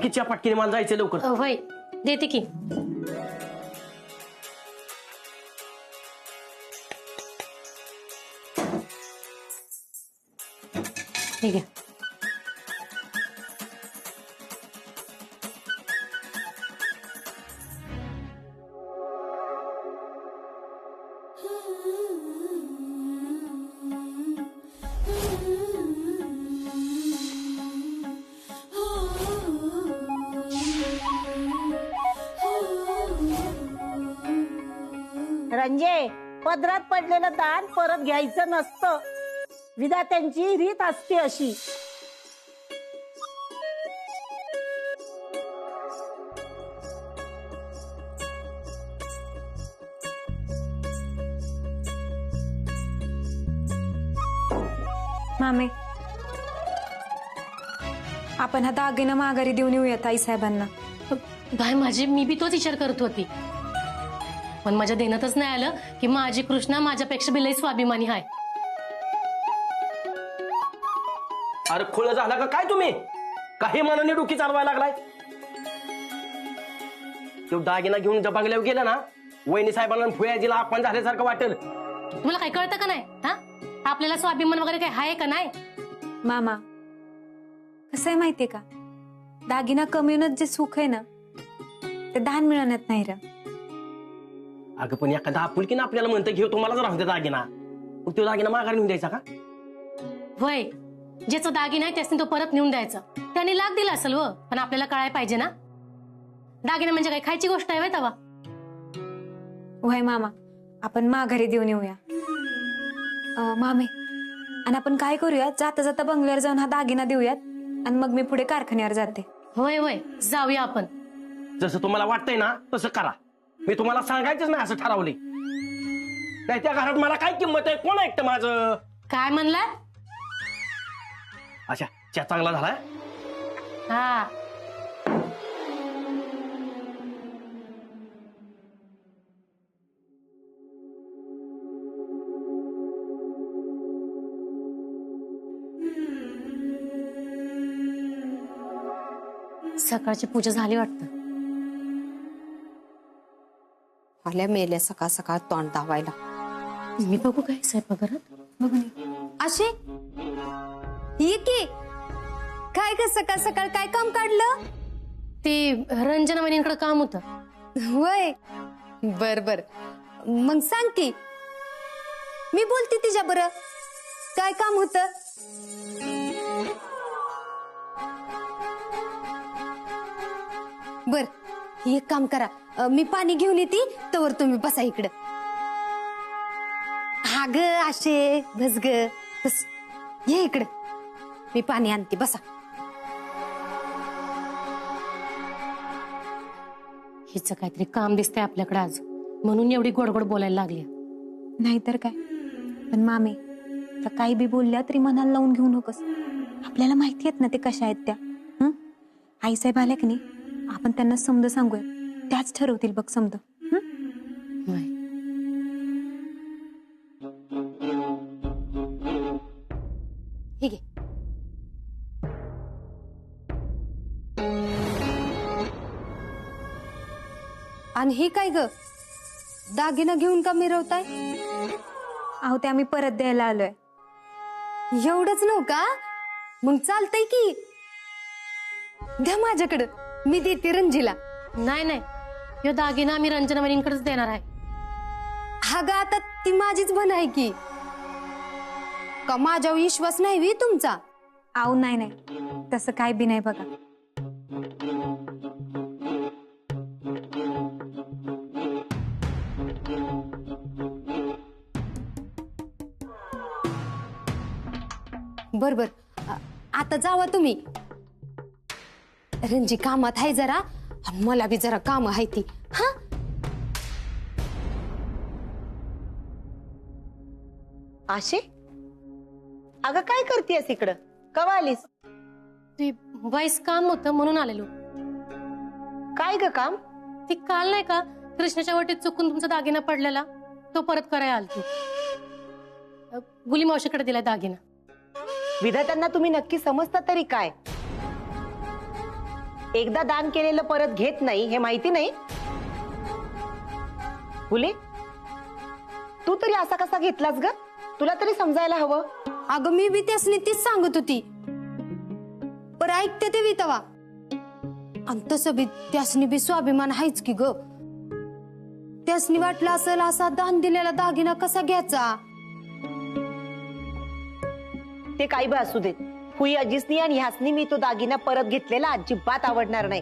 की चहा पटकीने मला जायचं लवकर. होय देते की. ठीक आहे. रंजे, पदरात पडलेलं दान परत घ्यायचं नसतं. विधात्यांची रीत असते अशी. मामे, आपण हा दागिना माघारी देऊन येऊयात आई साहेबांना. बाय माझी मी बी तोच विचार करत होती, पण माझ्या देण्यातच नाही आलं की माझी कृष्णा माझ्यापेक्षा बी लई स्वाभिमानी आहे. अरे खुळ झाला का काय तुम्ही? काही मनाने डोकी चालवायला लागलाय. तो दागिना घेऊन ज्या बंगल्यावर गेला ना, वहिनी साहेबांना फुयाजीला अपमान झाल्यासारखं वाटेल. तुम्हाला काही कळतं का नाही? हा, आपल्याला स्वाभिमान वगैरे काही आहे का नाही? मामा, कसं आहे माहितीये का, दागिना कमवण्यात जे सुख आहे ना, ते दान मिळवण्यात नाही रे. अगं पण एखादा आपुलकीनं आपल्याला म्हणतं घेऊ तुम्हालाच राहू दे दागिना, मग तो दागिना माघारी नेऊन द्यायचा का? होय, ज्याचं दागिना आहे त्याने तो परत नेऊन द्यायचा. त्याने लाग दिला असेल व, पण आपल्याला कळायला पाहिजे ना, दागिना म्हणजे काही खायची गोष्ट आहे तवा. होय मामा, आपण माघारी देऊन येऊया. मामे, आणि आपण काय करूया, जाता जाता बंगल्यावर जाऊन हा दागिना देऊयात आणि मग मी पुढे कारखान्यावर जाते. होय होय, जाऊया आपण. जसं तुम्हाला वाटतंय ना तसं करा. मी तुम्हाला सांगायचंच नाही असं ठरवले. नाही त्या घरात मला काय किंमत आहे? कोण ऐकतं माझं? काय म्हणला? अच्छा, चहा चांगला झालाय. हा, सकाळची पूजा झाली वाटतं. आल्या मेल्या सकाळ सकाळ तोंड धावायला. मी बघू काय स्वयंपाकघरात. बघून अशी ही की काय ग, सकाळ सकाळ काय काम काढलं? ते रंजना वहिनींकडे काम होतं. वय बर बर, मग सांग की, मी बोलते तिच्या बरं. काय काम होत? बर, एक काम करा, मी पाणी घेऊन येते, तवर तुम्ही बसा इकडं. हा ग आशे, बस ग बस, ये इकडं, मी पाणी आणते, बसा. हिचं काहीतरी काम दिसतंय आपल्याकडे आज, म्हणून एवढी गोडगोड बोलायला लागली. नाहीतर काय. पण मामे, तर काही बी बोलल्या तरी मनाला लावून घेऊ नकोस. आपल्याला माहिती आहेत ना ते कशा आहेत त्या. आई साहेब आल्या की नाही, आपण त्यांना समज सांगूया, त्याच ठरवतील बघ समज. होय. ठीक आहे. आणि हे काय ग, दागिना घेऊन का मिरवताय? अहो, ते आम्ही परत द्यायला आलोय. एवढंच नव्ह का? मग चालतंय की, द्या माझ्याकडं, मी देते रंजीला. नाही नाही, ह्यो दागिना आम्ही रंजना वहिनींकडेच देणार आहे. हा ग, आता ती माझीच बन आहे की, का माझ्यावर विश्वास नाही वी तुमचा? अहो नाही नाही, तसं काय बी नाही बघा. बर बर, आता जावा तुम्ही. रंजी कामात आहे जरा, आणि मला बी जरा काम आहे ती. हा, आशे, अगं काय करतेस इकडं? कवा आलीस? ते वाईस काम होतं म्हणून आलेलो. काय ग काम? ती काल नाही का कृष्णाच्या वाटेत चुकून तुमचा दागिना पडलेला, तो परत करायला आलती. गुली मावशीकडे दिलाय दागिना. विधात्यांना तुम्ही नक्की समजता तरी काय? एकदा दान केलेलं परत घेत नाही हे माहिती नाही? फुले, तू तरी असा कसा घेतलास ग? तुला तरी समजायला हवं. अगं मी बी त्यासनी तीच सांगत होती, पर ऐकते ते बी तवा. आणि तसं बी त्यासनी बी स्वाभिमान हायच की ग. त्यासनी वाटलं असेल असा दान दिलेला दागिना कसा घ्यायचा. ते काही बी असू देत, फुई अजिसनी आणि ह्यासनी मी तो दागिना परत घेतलेला अजिबात आवडणार नाही.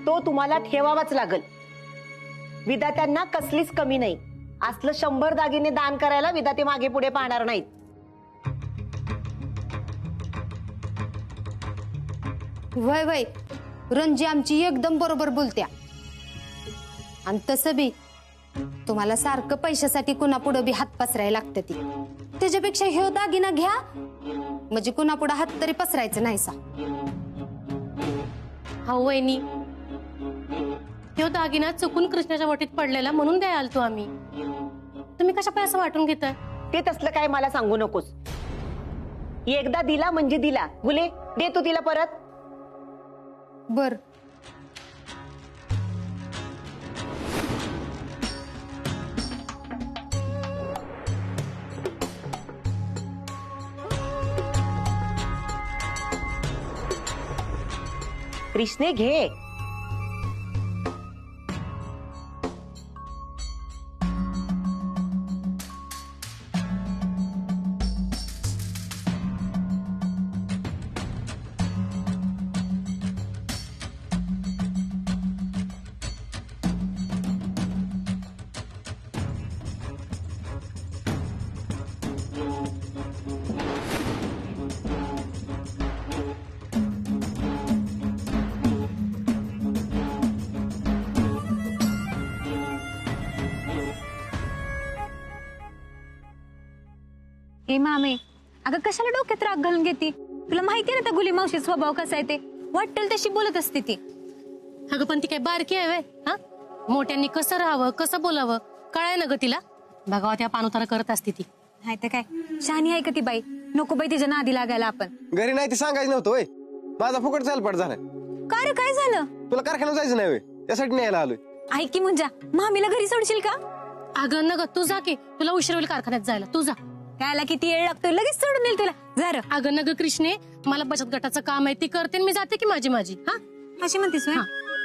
तो तुम्हाला ठेवावाच लागल. विधात्यांना कसलीच कमी नाही. असलं 100 दागिने दान करायला विधाते मागे पुढे पाहणार नाहीत. वय वय, रंजी आमची एकदम बरोबर बोलत्या. आणि तसं बी तुम्हाला सारखं पैशासाठी कुणापुढं बी हात पसरायला लागतं. ती त्याच्यापेक्षा हे दागिना घ्या, म्हणजे कुणापुढं हात तरी पसरायचं नाही सा. हा वहिनी, तो दागिना चुकून कृष्णाच्या वाटीत पडलेला म्हणून द्यायला आलतो आम्ही. तुम्ही कशा पैसा वाटून घेताय? ते तसलं काय मला सांगू नकोस. एकदा दिला म्हणजे दिला. गुले, दे तू तिला परत. बर. कृष्णे, घे. ए मामे, अगं कशाला डोक्यात राग घालून घेती? तुला माहिती ना त्या गुली मावशी स्वभाव कसा आहे ते. वाटेल तशी बोलत असते ती. अगं पण ती काय बारकी आहे वे? हा, मोठ्यांनी कसं राहावं, कसं बोलावं कळाय ना ग तिला. बघावा त्या पानोतारा करत असते ती. नाही तर काय, शहाणी आहे का ती बाई? नको बाई तिच्या नादी लागायला आपण. घरी नाही ते सांगायचं नव्हतं होय. माझा फुकट चालपाट झालाय. का रे, काय झालं? तुला कारखान्यात जायचं नाही होय, त्यासाठी न्यायला आलोय. ऐक की मुंजा, मामीला घरी सोडशील का? अगं न ग, तू जा की, तुला उशीर होईल कारखान्यात जायला. तू जा. त्याला किती वेळ लागतोय, लगेच सोडून देईल तुला. जर अगं न ग कृष्णे, मला बचत गटाचं काम आहे, ती करते आणि मी जाते की माझी माझी. हा, अशी म्हणतेस होय?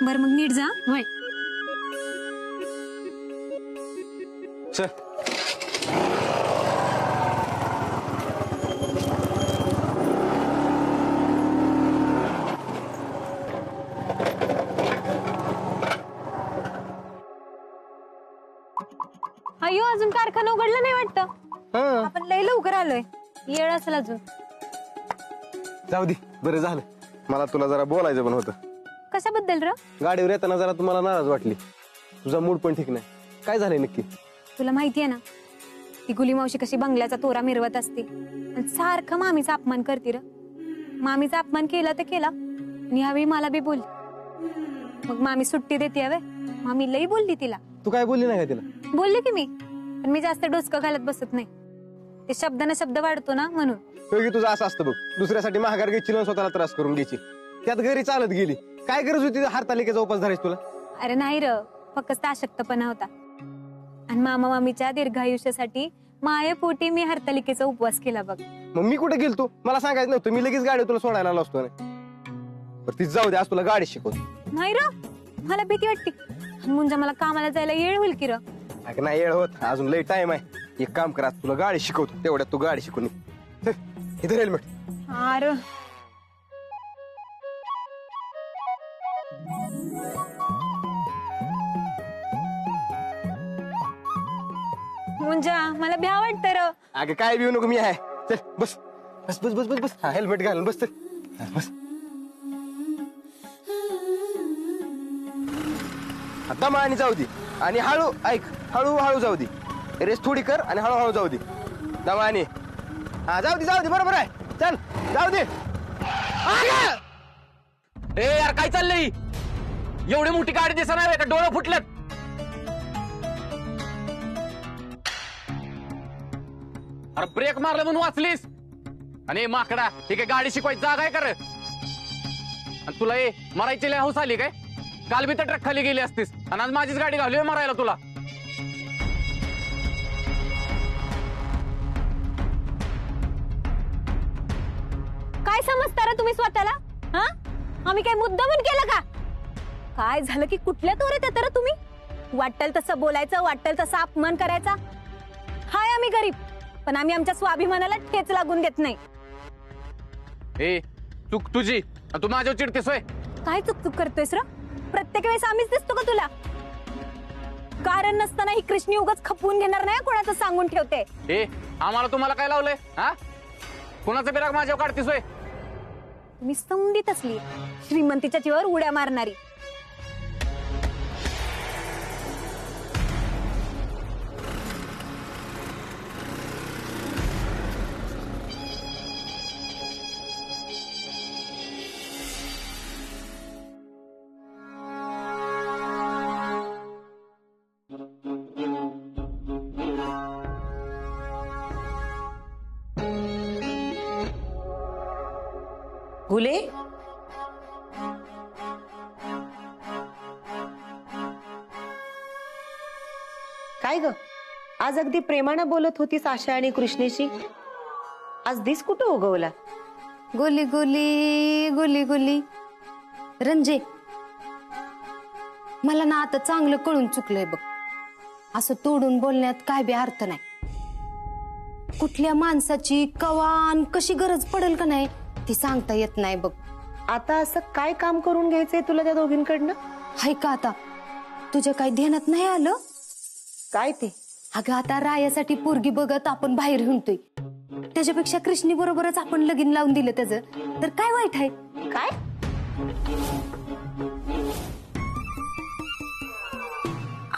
बरं मग नीट जा. होय. चल. अयो, अजून कारखाना उघडला नाही वाटतं. आपण लय लवकर आलोय. येळ असेल अजून. जाऊ दे, बरं झालं. मला तुला जरा बोलायचं पण होतं. कशाबद्दल र? गाडीवर येताना जरा तुम्हाला नाराज वाटली. तुझा मूड पण ठीक नाही. काय झालंय नक्की? तुला माहितीये ना, ती गुली मावशी कशी बंगल्याचा तोरा मिरवत असते आणि सारखं मामीचा अपमान करते र. मामीचा अपमान केला तर केला, आणि ह्यावेळी मला बी बोलली. मग मामी सुट्टी देते हवे. मामी लई बोलली तिला. तू काय बोलली नाही का तिला? बोलली की मी, पण मी जास्त डोसकं घालत बसत नाही. ते शब्दानं शब्द वाढतो ना, म्हणून. योगी तुझं असं असतं बघ. दुसऱ्यासाठी महागार घ्यायची आणि स्वतःला त्रास करून घ्यायची. त्यात घरी चालत गेली. काय गरज होती हरतालिकेचा उपास धरायची तुला? अरे नाही र, फक्त अशक्तपणा होता. आणि मामा मामीच्या दीर्घायुष्यासाठी मायेपोटी मी हरतालिकेचा उपवास केला बघ. मग मी कुठे गेलतो? मला सांगायचं नव्हतं. मी लगेच गाडी तुला सोडायला आलो असतो. बरं ती जाऊ दे, आज तुला गाडी शिकवतो. नाही र, मला भीती वाटते. मुंजा मला कामाला जायला येळ होईल की र? अगं नाही येळ होत, अजून लई टाइम आहे. एक काम कर, आज तुला गाडी शिकवतो. तेवढ्यात तू गाडी शिकून ये. इधर हेल्मेट. अरे मुंजा, मला भ्या वाटत र. अगं काय भिऊ नको, मी आहे. चल बस बस बस बस बस बस. हा, हेल्मेट घालून बस. चल हा, बस. दमा आणि जाऊ दे. आणि हळू ऐक, हळूहळू जाऊ दे. रेस थोडी कर आणि हळूहळू जाऊ दे. दमा आणि हा, जाऊ दे बरोबर आहे. चल जाऊ दे. ए यार, काय चाललंय? एवढी मोठी गाडी दिसत नाही का? डोळं फुटल्यात. अरे ब्रेक मारला म्हणून वाचलीस. आणि माकडा, ठीक आहे, गाडी शिकवायची जागा आहे कर. आणि तुला मरायची लय हौस आली काय? काल बी तर ट्रक खाली गेली असतीस आणि आज माझीच गाडी घालूया मरायला तुला. काय समजता रे तुम्ही स्वतःला? हा, आम्ही काय मुद्दामून केलं का? काय झालं की कुठल्या तोऱ्यात येता रे तुम्ही? वाटेल तसं बोलायचं, वाटेल तसा अपमान करायचा. हाय आम्ही गरीब, पण आम्ही आमच्या स्वाभिमानाला ठेच लागून देत नाही. चूक तुझी, तू माझ्यावर चिडतेस होय? काय चुक करतोयस र? प्रत्येक वेळेस आम्हीच दिसतो का तुला? कारण नसताना ही कृष्णी उगाच खपवून घेणार नाही, कोणाचं सांगून ठेवते. आम्हाला तुम्हाला काय लावलंय? हा, कुणाचा बिराग माझ्यावर काढतेस होय? तुम्ही समधीत असली श्रीमंतीच्या जीवावर उड्या मारणारी. घुले, काय ग? आज अगदी प्रेमानं बोलत होतीस आशा आणि कृष्णेशी. आज दिस कुठं उगवला? गोली गोली गोली गोली. रंजे, मला ना आता चांगलं कळून चुकलंय बघ. असं तोडून बोलण्यात काय बी अर्थ नाही. कुठल्या माणसाची कवान कशी गरज पडेल का नाही ती सांगता येत नाही बघ. आता असं काय काम करून घ्यायचंय तुला त्या दोघींकडनं? हाय का आता तुझ्या काही ध्यानात नाही आलं? काय ते? अगं आता रायासाठी पोरगी बघत आपण बाहेर हिंडतोय, त्याच्यापेक्षा कृष्णी बरोबरच आपण लगीन लावून दिलं त्याचं तर काय वाईट आहे? काय?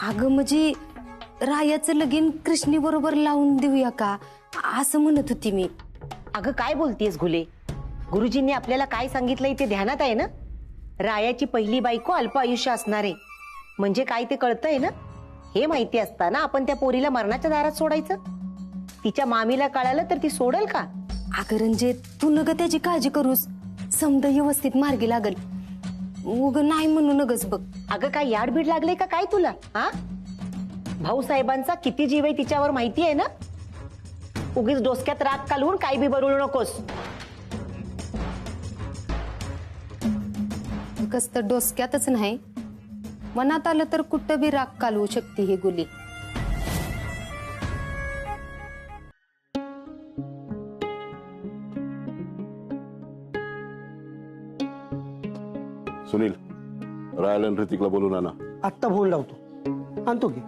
अगं म्हणजे रायाचं लगीन कृष्णी बरोबर लावून देऊया का असं म्हणत होती मी. अगं काय बोलतीयस घुले? गुरुजींनी आपल्याला काय सांगितलंय ते ध्यानात आहे ना? रायाची पहिली बायको अल्प आयुष्य असणार आहे म्हणजे काय ते कळतंय ना? हे माहिती असताना आपण त्या पोरीला मरणाच्या दारात सोडायचं? तिच्या मामीला कळालं तर ती सोडल का? अगं रंजे, तू नग त्याची काळजी करूस, समद व्यवस्थित मार्गी लागल. उग नाही म्हणू नगच बघ. अगं काय याडबीड लागले का काय तुला? हा, भाऊसाहेबांचा किती जीव आहे तिच्यावर माहिती आहे ना? उगीच डोसक्यात राग कालवून काय बी बरळू नकोस. कस तर डोसक्यातच नाही, मनात आलं तर कुठं बी राग कालवू शकते ही गुली. सुनील, रायल आणि ऋतिकला बोलून आणा. आत्ता फोन लावतो, आणतो की.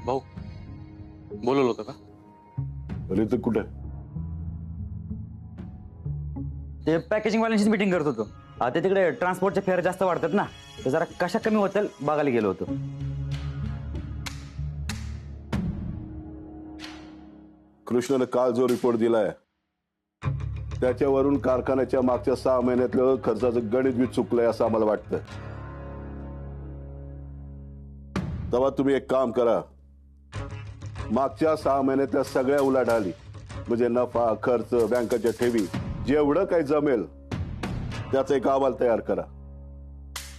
भाऊ बोलवलं होतं का? ऋतिक कुठे? ते पॅकेजिंग वाल्यांचीच मीटिंग करत होतो. आता तिकडे ट्रान्सपोर्टचे फेअर जास्त वाढतात ना, तर जरा कशा कमी होतील बघायला गेलो होतो. कृष्णाने काल जो रिपोर्ट दिलाय त्याच्यावरून कारखान्याच्या मागच्या 6 महिन्यातलं खर्चाचं गणित बी चुकलंय असं आम्हाला वाटतं. तेव्हा तुम्ही एक काम करा, मागच्या 6 महिन्यातल्या सगळ्या उलाढाली म्हणजे नफा, खर्च, बँकाच्या ठेवी, जेवढं काही जमेल त्याचा एक अहवाल तयार करा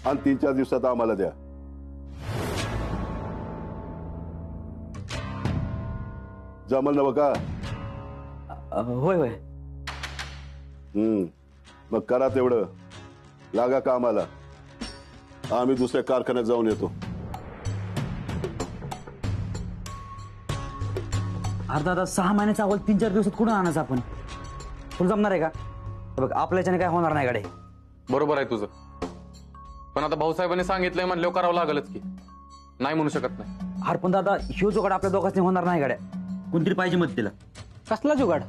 आणि 3-4 दिवसात आम्हाला द्या. जमल ना बघा? होय होय. मग करा तेवढं, लागा कामाला. आम्ही दुसऱ्या कारखान्यात जाऊन येतो. अर्धा 6 महिन्याचा अव्वल 3-4 दिवसात कुठून आणायचं आपण? तुला जमणार आहे का? बघ आपल्याच्याने काय होणार नाही गाडे. बरोबर आहे तुझं, पण आता भाऊसाहेबांनी सांगितलंय म्हणल्यावर करावं लागलच की, नाही म्हणू शकत नाही. अरे पण दादा, ह्यो जुगाड आपल्या दोघांनी होणार नाही गाड्या. कोणतरी पाहिजे मत तिला. कसला जुगाड?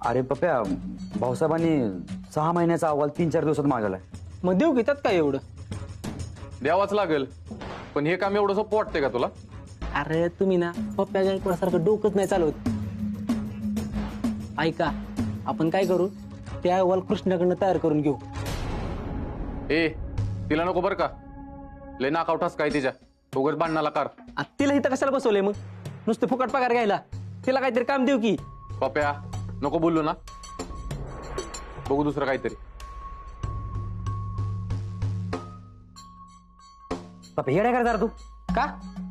अरे पप्या, भाऊसाहेबांनी 6 महिन्याचा अहवाल 3-4 दिवसात मागवलाय. मग देऊ घेतात काय एवढं? द्यावाच लागेल, पण हे काम एवढं सोपं वाटतंय का तुला? अरे तुम्ही ना पप्प्या गायकवाड सारखं डोकंच नाही चालवत. ऐका, आपण काय करू, त्या अहवाल कृष्णाकडनं तयार करून घेऊ. ए तिला नको बरं का, लय नाकाउठास काय तिच्या उगाच बांधण्याला कार. तिला इथं कशाला बसवलंय मग, नुसते फुकट पगार घ्यायला? तिला काहीतरी काम देऊ की. पप्या नको बोललो ना, बघू दुसरं काहीतरी. पप्या येड्या काय जरा तू का?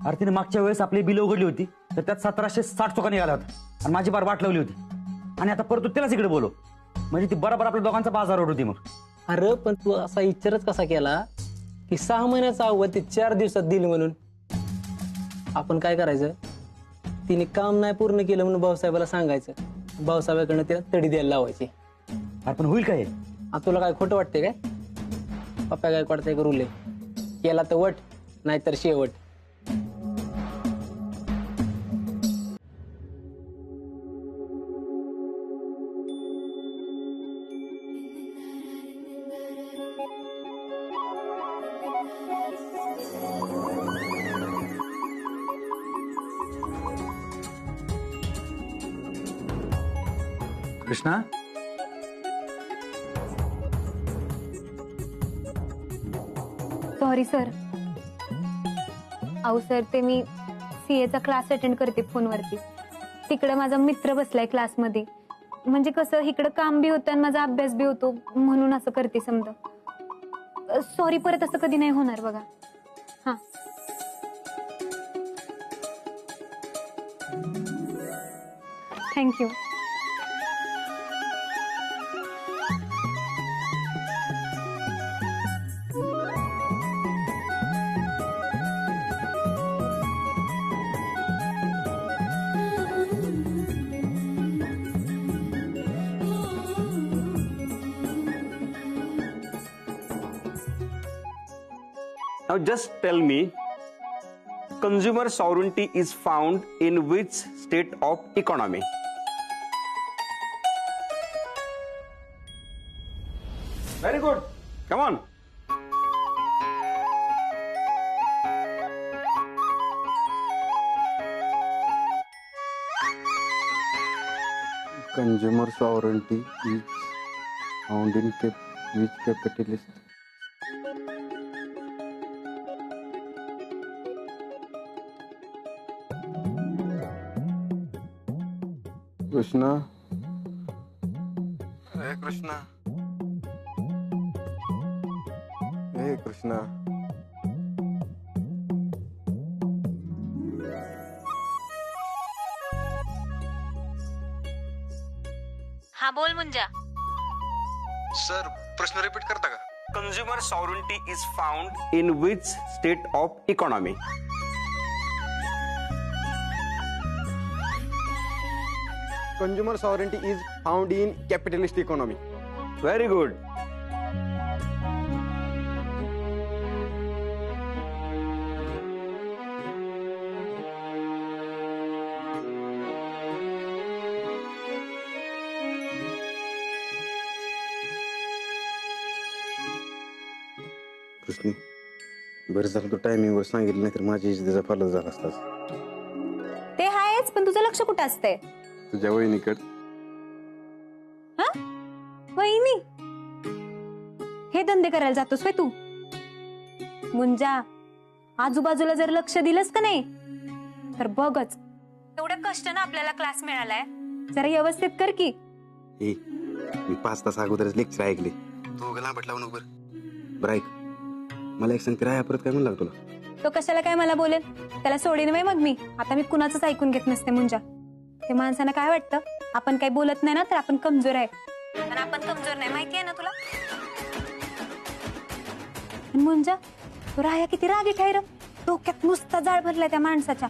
अरे तिने मागच्या वेळेस आपली बिल उघडली होती तर त्यात 1760 चुका निघाल्या होत्या आणि माझी बार वाट लावली होती. आणि आता परत तू तिलाच इकडे बोलो, म्हणजे ती बरोबर आपल्या दोघांचा बाजार ओढ होती. मग अरे पण तू असा विचारच कसा केला की 6 महिन्याचा अहवाल ते 4 दिवसात दिली म्हणून? आपण काय करायचं, तिने काम नाही पूर्ण केलं म्हणून भाऊसाहेबाला सांगायचं, भाऊसाहेबाकडनं तिला तडी द्यायला लावायची. अरे पण होईल काय? तुला काय खोटं वाटते काय? पप्पा काय वाटतंय का रुले, केला तर वट नाहीतर शेवट. Krishna sorry sir. अहो सर, ते मी सीएचा क्लास अटेंड करते फोनवरती. तिकडे माझा मित्र बसलाय क्लासमध्ये, म्हणजे कसं इकडं काम बी होतं आणि माझा अभ्यास बी होतो म्हणून असं करते समजा. सॉरी, परत असं कधी नाही होणार बघा. हा thank you. Now just tell me, consumer sovereignty is found in which state of economy? Very good. Come on. Consumer sovereignty is found in which capitalist? Krishna, हे कृष्णा, हे कृष्णा. हा बोल मुंजा. सर प्रश्न रिपीट करता का? Consumer sovereignty is found in which state of economy? Consumer sovereignty is found in capitalist economy. Very good. Krishni, बरं झालं तू टायमिंगवर सांगितलं, नाही तर माझी इज्जतीचा फलक झाला असता. ते आहेच, पण तुझं लक्ष कुठं असतंय? तुझ्या वहिनीकड. हा वहिनी, हे धंदे करायला जातोस वे तू? मुंजा, आजूबाजूला जर लक्ष दिलंस का नाही तर बघच. एवढे कष्ट ना आपल्याला क्लास मिळालाय, जरा व्यवस्थित कर की. ए, मी 5 तास अगोदरच लेक्चर ऐकले. तू लांबट लावू नको बरं. ऐक, मला एक सांगते, राया परत काय म्हणला तुला? तो कशाला काय मला बोलेल? त्याला सोडीन वय मग मी. आता मी कुणाचंच ऐकून घेत नसते मुंजा. ते माणसांना काय वाटतं, आपण काही बोलत नाही ना तर आपण कमजोर आहे. पण आपण कमजोर नाही, माहिती आहे ना तुला? मुंजा, तो राया किती रागीट आहे र. डोक्यात नुसता जाळ भरलाय त्या माणसाच्या.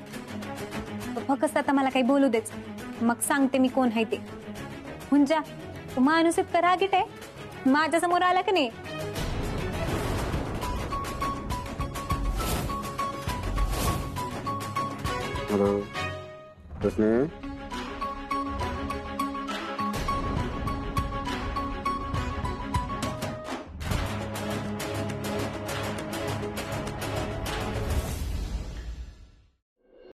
तो फक्त आता मला काही बोलू देच, मग सांगते मी कोण आहे ते. मुंजा, तो माणूस इतका रागीट आहे, माझ्या समोर आला की नाही हॅलो कृष्णे.